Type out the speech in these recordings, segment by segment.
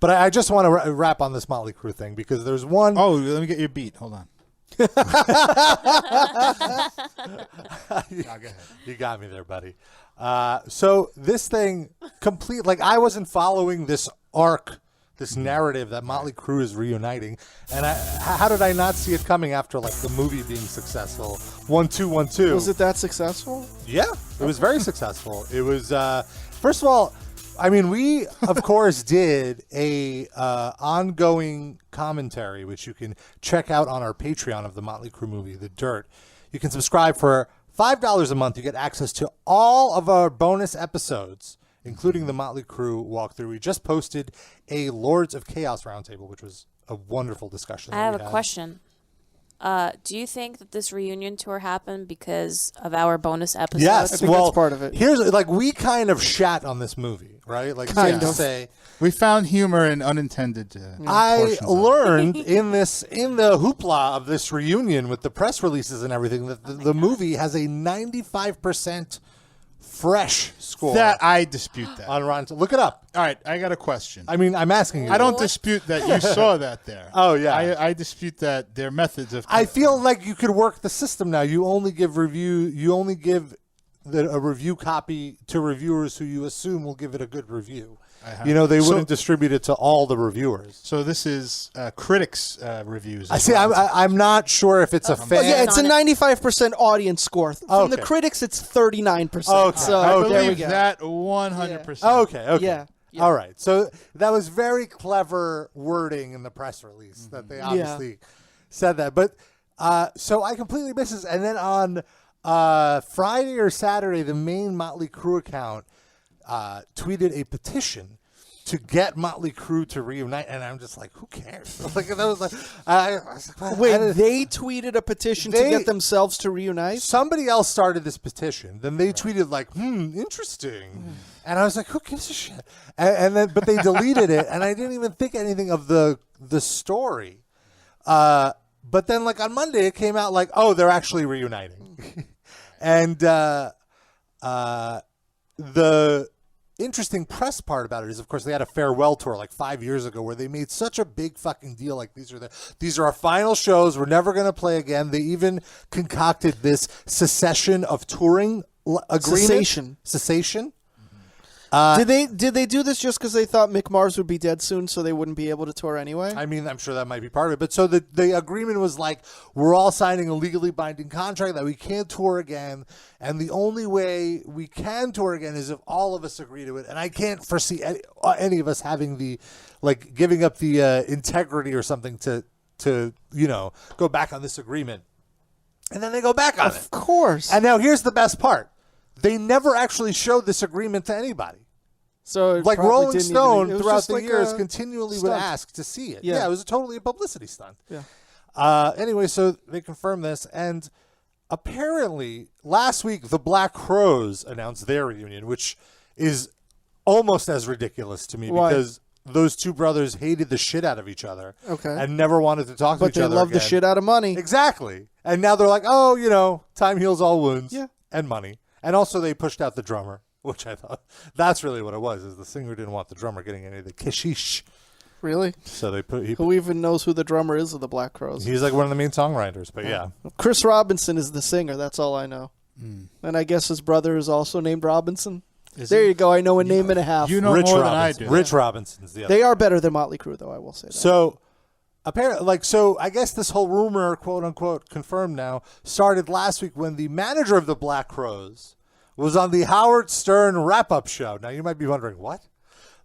But I just want to wrap on this Mötley Crüe thing because there's one. Oh, let me get your beat. Hold on. You Go ahead. You got me there, buddy. So this thing complete, like I wasn't following this arc, this narrative that Mötley Crüe is reuniting, and how did I not see it coming after like the movie being successful? 1, 2, 1, 2. Was it that successful? Yeah, it was very successful. It was first of all, I mean, we of course did a ongoing commentary, which you can check out on our Patreon of the Mötley Crüe movie, The Dirt. You can subscribe for $5 a month. You get access to all of our bonus episodes, including the Mötley Crüe walkthrough. We just posted a Lords of Chaos roundtable, which was a wonderful discussion. I have a question. Do you think that this reunion tour happened because of our bonus episodes? Yes, I think well, that's part of it. Here's like we kind of shat on this movie, right? Like Kind to of. say. We found humor in unintended. I portions of it. learned in the hoopla of this reunion with the press releases and everything that the movie has a 95% fresh score. That I dispute that. on Rotten. Look it up. All right, I got a question. I mean, I'm asking you. I don't dispute that you saw that there. Oh, yeah. I dispute that their methods of. I feel like you could work the system now. You only give a review copy to reviewers who you assume will give it a good review. You know, they wouldn't distribute it to all the reviewers. So this is critics' reviews. I see. I'm not sure if it's a fan. Well, yeah, it's a 95% audience score. From the Okay. critics, it's 39%. Okay. So I there we believe go. that 100%. Okay. Yeah. All right. So that was very clever wording in the press release that they obviously said that. But so I completely missed this. And then on Friday or Saturday, the main Mötley Crüe account tweeted a petition to get Mötley Crüe to reunite, and I'm just like, who cares? Like that was like, I was like, Wait, they tweeted a petition to get themselves to reunite? Somebody else started this petition. Then they tweeted like, interesting. And I was like, who gives a shit? But they deleted it, and I didn't even think anything of the story. But then like on Monday, it came out like, oh, they're actually reuniting. And the interesting press part about it is, of course, they had a farewell tour like 5 years ago where they made such a big fucking deal. Like these are our final shows. We're never going to play again. They even concocted this cessation of touring agreement. Cessation. Did they do this just because they thought Mick Mars would be dead soon, so they wouldn't be able to tour anyway? I mean, I'm sure that might be part of it. But so the agreement was like, we're all signing a legally binding contract that we can't tour again. And the only way we can tour again is if all of us agree to it. And I can't foresee any of us having giving up the integrity or something to go back on this agreement. And then they go back on it. Of course. And now here's the best part. They never actually showed this agreement to anybody. So like Rolling Stone throughout the like years continually would ask to see it. Yeah, it was totally a publicity stunt. Yeah. Anyway, so they confirmed this, and apparently last week the Black Crowes announced their reunion, which is almost as ridiculous to me because those two brothers hated the shit out of each other. Okay. And never wanted to talk to each other But they love the shit out of money. Exactly. And now they're like, oh, time heals all wounds. Yeah. And money. And also they pushed out the drummer, which I thought that's really what it was, is the singer didn't want the drummer getting any of the kishish. Really? So they put... Who even knows who the drummer is of the Black Crowes? He's like one of the main songwriters, but yeah. Chris Robinson is the singer. That's all I know. And I guess his brother is also named Robinson. You go. I know a name and a half. You know Rich more Robinson. than I do. Rich Robinson's the other. They are better than Mötley Crüe, though, I will say that. So... Apparently, I guess this whole rumor, quote unquote, confirmed now, started last week when the manager of the Black Crowes was on the Howard Stern wrap-up show. Now, you might be wondering, what?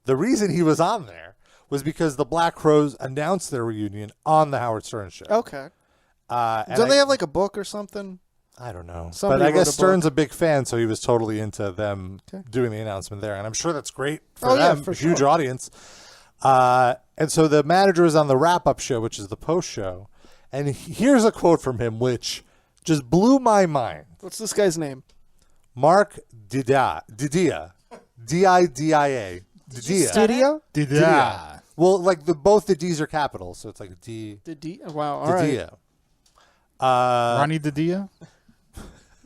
The reason he was on there was because the Black Crowes announced their reunion on the Howard Stern show. Okay. Don't they have like a book or something? I don't know. Somebody but I wrote guess a book. Stern's a big fan, so he was totally into them doing the announcement there. And I'm sure that's great for them. Yeah, for Huge sure. audience. And so the manager was on the wrap-up show, which is the post show. And here's a quote from him, which just blew my mind. What's this guy's name? Mark Didia. D-I-D-I-A. Didia. Didia? Well, like both the D's are capitals, so it's like D. Wow, all right. Didia. Ronnie Didia?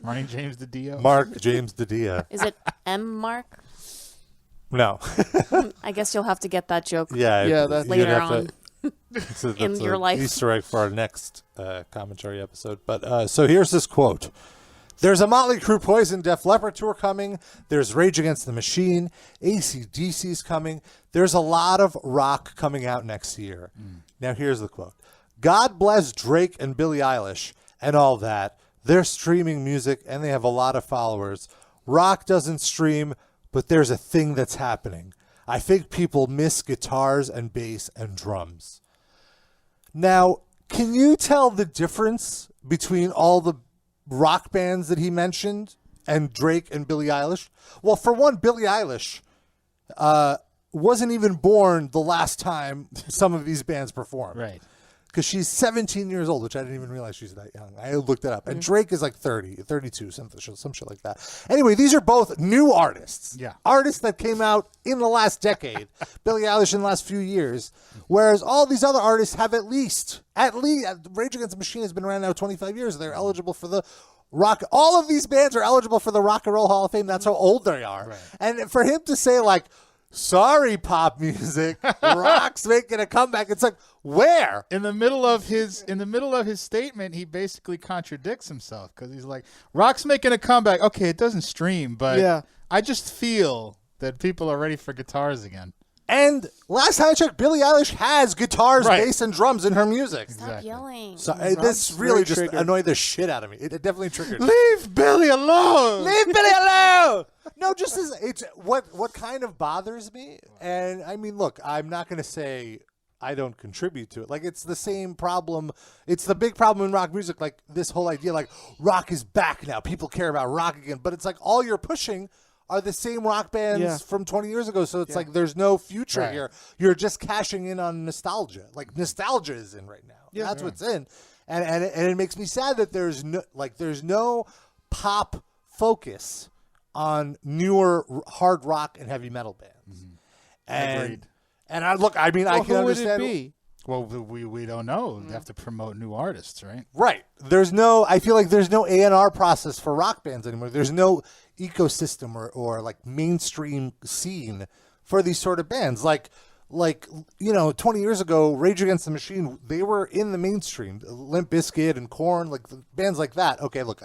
Ronnie James Didio? Mark James Didia. Is it M. Mark? No. I guess you'll have to get that joke. Yeah. that- you'd Later have to- on. So in that's your an life. Easter egg for our next commentary episode. But so here's this quote. There's a Mötley Crüe Poison Def Leppard tour coming. There's Rage Against the Machine. AC/DC's coming. There's a lot of rock coming out next year. Now here's the quote. God bless Drake and Billie Eilish and all that. They're streaming music and they have a lot of followers. Rock doesn't stream, but there's a thing that's happening. I think people miss guitars and bass and drums. Now, can you tell the difference between all the rock bands that he mentioned and Drake and Billie Eilish? Well, for one, Billie Eilish wasn't even born the last time some of these bands performed. Right. Because she's 17 years old, which I didn't even realize she's that young. I looked it up. And Drake is like 30, 32, some shit like that. Anyway, these are both new artists. Yeah. Artists that came out in the last decade. Billie Eilish in the last few years. Whereas all these other artists have at least, Rage Against the Machine has been around now 25 years. They're eligible for the rock. All of these bands are eligible for the Rock and Roll Hall of Fame. That's how old they are. Right. And for him to say like, sorry, pop music, rock's making a comeback. It's like, where? In the middle of his statement, he basically contradicts himself because he's like, "Rock's making a comeback. Okay, it doesn't stream, but I just feel that people are ready for guitars again." And last time I checked, Billie Eilish has guitars, Right. bass, and drums in her music. Stop yelling. So Rob's this really very just triggered. annoyed the shit out of me. It definitely triggered me. Leave Billy alone. Leave Billy alone. No, just as it's what kind of bothers me. And I mean, look, I'm not going to say I don't contribute to it. Like it's the same problem. It's the big problem in rock music. Like this whole idea, like rock is back now. People care about rock again. But it's like all you're pushing are the same rock bands from 20 years ago. So it's like there's no future Right. here. You're just cashing in on nostalgia. Like nostalgia is in right now. Yeah. That's what's in. And it makes me sad that there's no pop focus on newer hard rock and heavy metal bands. And Agreed. and I can Who would it understand. be? Well, we don't know. They have to promote new artists, right? Right. I feel like there's no A&R process for rock bands anymore. There's no ecosystem or like mainstream scene for these sort of bands. Like 20 years ago, Rage Against the Machine, they were in the mainstream. Limp Bizkit and Korn, like bands like that. Okay, look,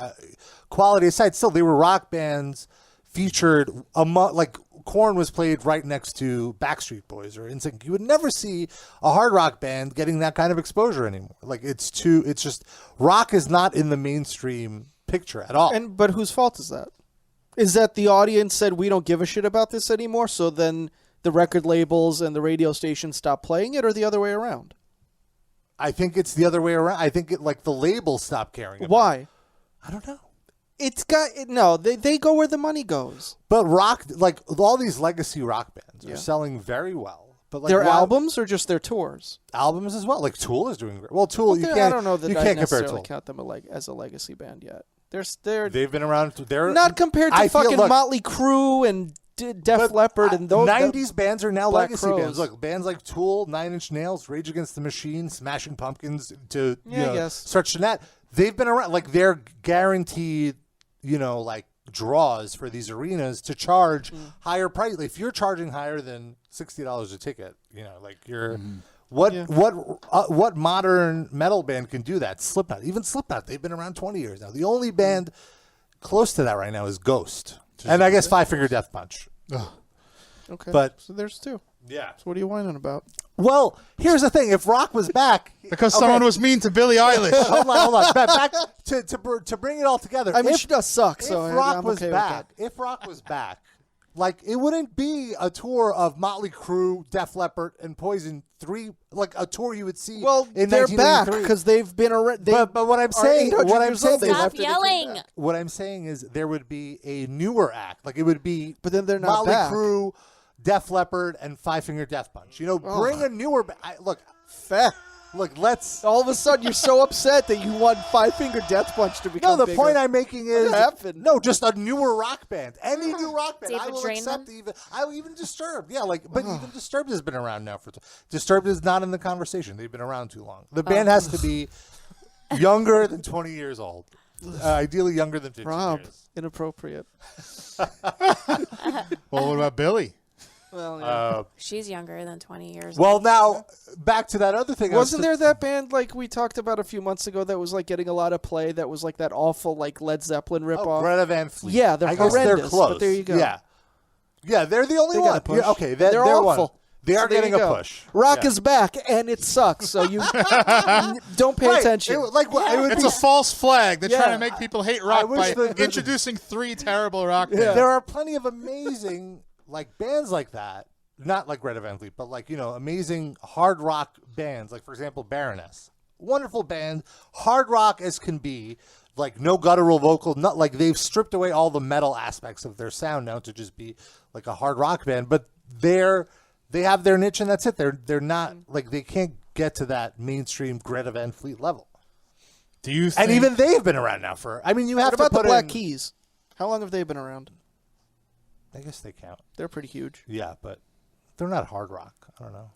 quality aside, still they were rock bands featured like Korn was played right next to Backstreet Boys or NSYNC. You would never see a hard rock band getting that kind of exposure anymore. Like it's just rock is not in the mainstream picture at all. But whose fault is that? Is that the audience said we don't give a shit about this anymore, so then the record labels and the radio stations stop playing it, or the other way around? I think it's the other way around. I think the labels stop caring. About Why? it. I don't know. They go where the money goes. But rock, like all these legacy rock bands, are selling very well. But like Their albums or just their tours? albums as well. Like Tool is doing great. Well, Tool, you Okay, can't. I don't know that you I can't compare necessarily Tool. count them as a legacy band yet. They're They've been around. They're not compared to I feel, fucking look, Mötley Crüe and Def Leppard and those 90s bands are now Black legacy Crowes. bands. Look, bands like Tool, Nine Inch Nails, Rage Against the Machine, Smashing Pumpkins, to I guess. stretch to that. They've been around. Like they're guaranteed, like draws for these arenas to charge higher price. Like, if you're charging higher than $60 a ticket, like you're. What modern metal band can do that? Slipknot, even Slipknot, they've been around 20 years now. The only band close to that right now is Ghost, and I guess Five Finger Death Punch. Okay, But- so there's two. Yeah. So what are you whining about? Well, here's the thing: if rock was back, Because someone was mean to Billie Eilish. hold on. Back to bring it all together. I mean, If- she does suck. if So rock I'm was okay back, with if rock was back, like it wouldn't be a tour of Mötley Crüe, Def Leppard, and Poison 3, like a tour you would see. that. Well, in they're back 1983. because they've been around. But what I'm saying, Stop yelling. what I'm saying is there would be a newer act. Like it would be, But then they're not Mötley back. Crüe, Def Leppard, and Five Finger Death Punch. Bring a newer. Look, let's. All of a sudden, you're so upset that you want Five Finger Death Punch to become No, the bigger. point I'm making is happened? no, just a newer rock band. Any new rock band, I David will Draymond? accept. Even Disturbed, yeah, but even Disturbed has been around now for. Disturbed is not in the conversation. They've been around too long. The band has to be younger than 20 years old, ideally younger than 15 Rob, years. inappropriate. Well, what about Billy? Well, yeah. She's younger than 20 years Well, old. now back to that other thing. Wasn't there that band like we talked about a few months ago that was like getting a lot of play? That was like that awful like Led Zeppelin ripoff. Greta Van Fleet. Yeah, they're I guess horrendous. they're close. But there you go. Yeah, they're the only They got one. a push. Yeah, okay, They're they're awful. one. They are So there getting you a go. push. Rock Yeah. is back, and it sucks. So you don't pay attention. It would It's be a false flag. They're Yeah. trying to make people hate rock wish by the- introducing 3 terrible rock bands. Yeah. There are plenty of amazing like bands like that. Not like Greta Van Fleet, but like, amazing hard rock bands. Like, for example, Baroness. Wonderful band. Hard rock as can be. Like, no guttural vocal. Not like they've stripped away all the metal aspects of their sound now to just be like a hard rock band. But they have their niche and that's it. They're not like they can't get to that mainstream Greta Van Fleet level. Do you think And even they've been around now for. I mean, you have What about to put the Black in, Keys? How long have they been around? I guess they count. They're pretty huge. Yeah, but they're not hard rock. I don't know.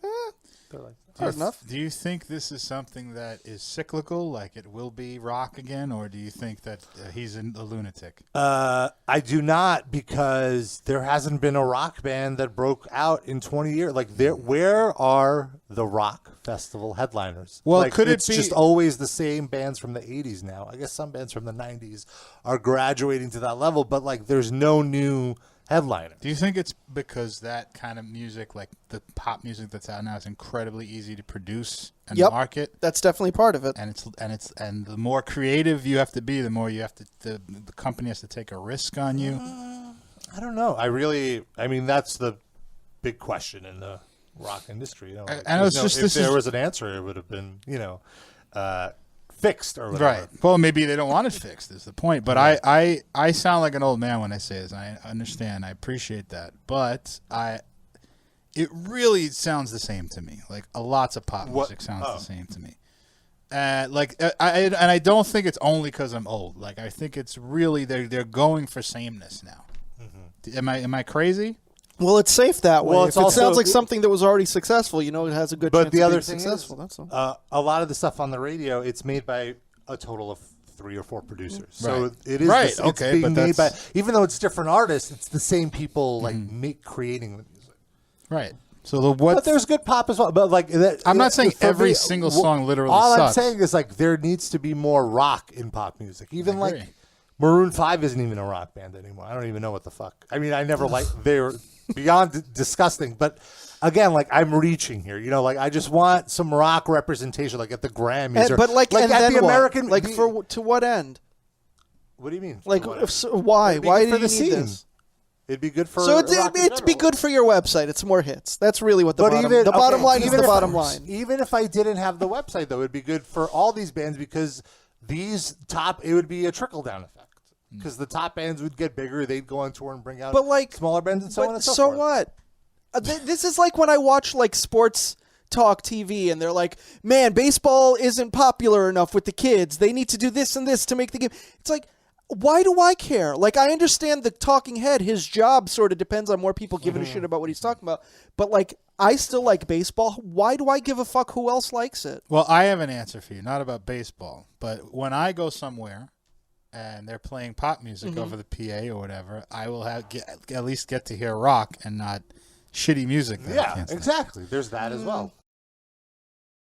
They're like Hard enough. Do you think this is something that is cyclical, like it will be rock again, or do you think that he's a lunatic? I do not, because there hasn't been a rock band that broke out in 20 years. Like, where are the rock festival headliners? Well, like, could it it's be- just always the same bands from the 80s now? I guess some bands from the 90s are graduating to that level, but like there's no new headliner. Do you think it's because that kind of music, like the pop music that's out now, is incredibly easy to produce and Yep. market? That's definitely part of it. And the more creative you have to be, the more you have to the company has to take a risk on you. I don't know. I mean, that's the big question in the rock industry. Like, I know it's there's just- if this there is- was an answer, it would have been, fixed or whatever. Right. Well, maybe they don't want it fixed is the point. But I sound like an old man when I say this. I understand. I appreciate that. But it really sounds the same to me. Like lots of pop music sounds the same to me. I don't think it's only because I'm old. Like I think it's really they're going for sameness now. Mm-hmm. Am I crazy? Well, it's safe that way. Well, If it's it also- sounds like something that was already successful, it has a good But chance the of other being thing successful. is, That's all. a lot of the stuff on the radio, it's made by a total of 3 or 4 producers. So Right. it is Right, it's okay, being but made by, that's- even though it's different artists, it's the same people creating the music. Right. So But there's good pop as well. But like, I'm not saying for every me, single song literally All I'm sucks. saying is like there needs to be more rock in pop music. Even I like agree. Maroon 5 isn't even a rock band anymore. I don't even know what the fuck. I mean, I never they're beyond disgusting. But again, like I'm reaching here. Like I just want some rock representation, like at the Grammys, or But like and at then the what? American. Like to what end? What do you mean? Like For what? why? It'd be Why good do for you the need scene. this? It'd be good for So rock in it'd be general. good for your website. It's more hits. That's really what the But bottom. even The bottom okay, line is even the if- bottom line. Even if I didn't have the website, though, it'd be good for all these bands because it would be a trickle down effect. Because the top bands would get bigger, they'd go on tour and bring out But like smaller bands and so but on and so forth. what? This is like when I watch like sports talk TV and they're like, "Man, baseball isn't popular enough with the kids. They need to do this and this to make the game." It's like, why do I care? Like, I understand the talking head, his job sort of depends on more people giving a shit about what he's talking about. But like, I still like baseball. Why do I give a fuck who else likes it? Well, I have an answer for you, not about baseball, but when I go somewhere and they're playing pop music over the PA or whatever, I will at least get to hear rock and not shitty music. That I Yeah, can't stand. exactly. There's that as well.